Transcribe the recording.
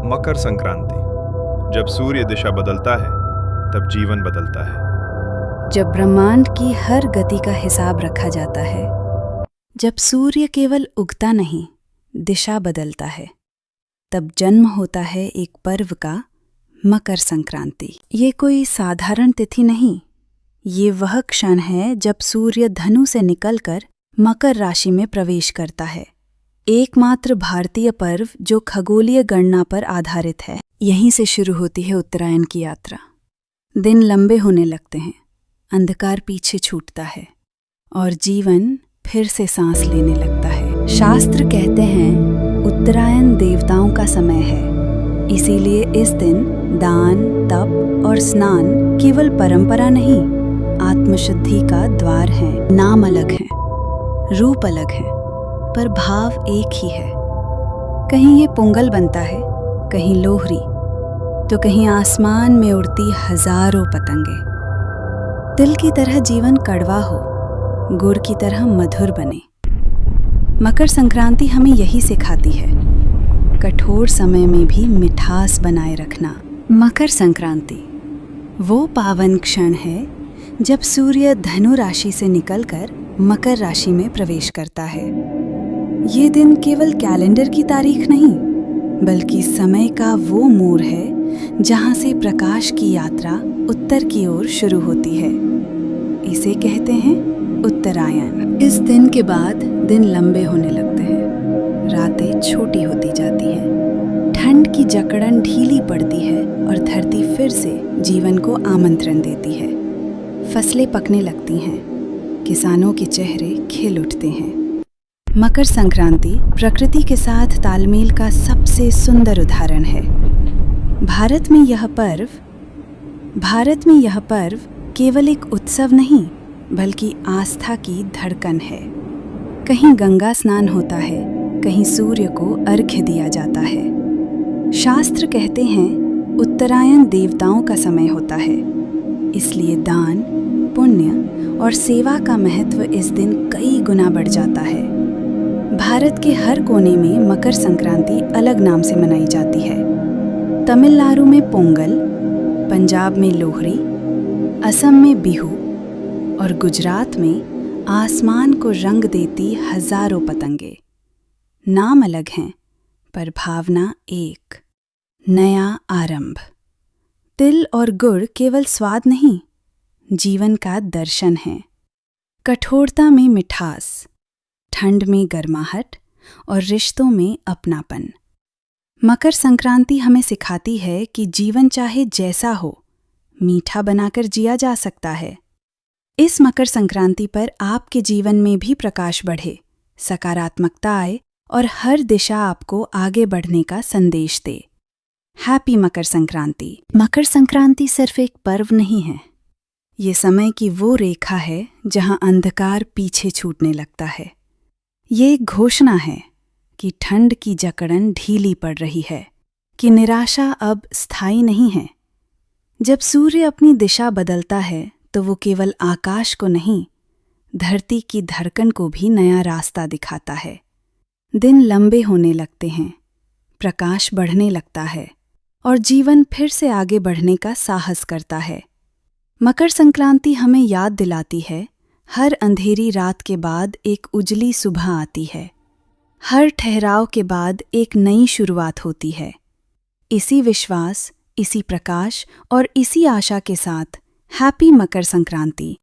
मकर संक्रांति। जब सूर्य दिशा बदलता है तब जीवन बदलता है। जब ब्रह्मांड की हर गति का हिसाब रखा जाता है, जब सूर्य केवल उगता नहीं दिशा बदलता है, तब जन्म होता है एक पर्व का, मकर संक्रांति। ये कोई साधारण तिथि नहीं, ये वह क्षण है जब सूर्य धनु से निकलकर मकर राशि में प्रवेश करता है। एकमात्र भारतीय पर्व जो खगोलीय गणना पर आधारित है। यहीं से शुरू होती है उत्तरायण की यात्रा। दिन लंबे होने लगते हैं, अंधकार पीछे छूटता है और जीवन फिर से सांस लेने लगता है। शास्त्र कहते हैं उत्तरायण देवताओं का समय है, इसीलिए इस दिन दान, तप और स्नान केवल परंपरा नहीं, आत्मशुद्धि का द्वार है। नाम अलग है, रूप अलग है, पर भाव एक ही है। कहीं ये पोंगल बनता है, कहीं लोहरी, तो कहीं आसमान में उड़ती हजारों पतंगे। तिल की तरह जीवन कड़वा हो, गुड़ की तरह मधुर बने। मकर संक्रांति हमें यही सिखाती है, कठोर समय में भी मिठास बनाए रखना। मकर संक्रांति वो पावन क्षण है जब सूर्य धनु राशि से निकलकर मकर राशि में प्रवेश करता है। ये दिन केवल कैलेंडर की तारीख नहीं, बल्कि समय का वो मोड़ है जहां से प्रकाश की यात्रा उत्तर की ओर शुरू होती है। इसे कहते हैं उत्तरायण। इस दिन के बाद दिन लंबे होने लगते हैं, रातें छोटी होती जाती हैं, ठंड की जकड़न ढीली पड़ती है और धरती फिर से जीवन को आमंत्रण देती है। फसलें पकने लगती हैं, किसानों के चेहरे खिल उठते हैं। मकर संक्रांति प्रकृति के साथ तालमेल का सबसे सुंदर उदाहरण है। भारत में यह पर्व केवल एक उत्सव नहीं, बल्कि आस्था की धड़कन है। कहीं गंगा स्नान होता है, कहीं सूर्य को अर्घ्य दिया जाता है। शास्त्र कहते हैं उत्तरायण देवताओं का समय होता है, इसलिए दान, पुण्य और सेवा का महत्व इस दिन कई गुना बढ़ जाता है। भारत के हर कोने में मकर संक्रांति अलग नाम से मनाई जाती है। तमिलनाडु में पोंगल, पंजाब में लोहरी, असम में बिहू और गुजरात में आसमान को रंग देती हजारों पतंगे। नाम अलग हैं, पर भावना एक, नया आरंभ। तिल और गुड़ केवल स्वाद नहीं, जीवन का दर्शन है। कठोरता में मिठास, ठंड में गर्माहट और रिश्तों में अपनापन। मकर संक्रांति हमें सिखाती है कि जीवन चाहे जैसा हो, मीठा बनाकर जिया जा सकता है। इस मकर संक्रांति पर आपके जीवन में भी प्रकाश बढ़े, सकारात्मकता आए और हर दिशा आपको आगे बढ़ने का संदेश दे। हैप्पी मकर संक्रांति। मकर संक्रांति सिर्फ एक पर्व नहीं है, ये समय की वो रेखा है जहां अंधकार पीछे छूटने लगता है। ये एक घोषणा है कि ठंड की जकड़न ढीली पड़ रही है, कि निराशा अब स्थायी नहीं है। जब सूर्य अपनी दिशा बदलता है तो वो केवल आकाश को नहीं, धरती की धड़कन को भी नया रास्ता दिखाता है। दिन लंबे होने लगते हैं, प्रकाश बढ़ने लगता है और जीवन फिर से आगे बढ़ने का साहस करता है। मकर संक्रांति हमें याद दिलाती है, हर अंधेरी रात के बाद एक उजली सुबह आती है। हर ठहराव के बाद एक नई शुरुआत होती है। इसी विश्वास, इसी प्रकाश और इसी आशा के साथ हैप्पी मकर संक्रांति।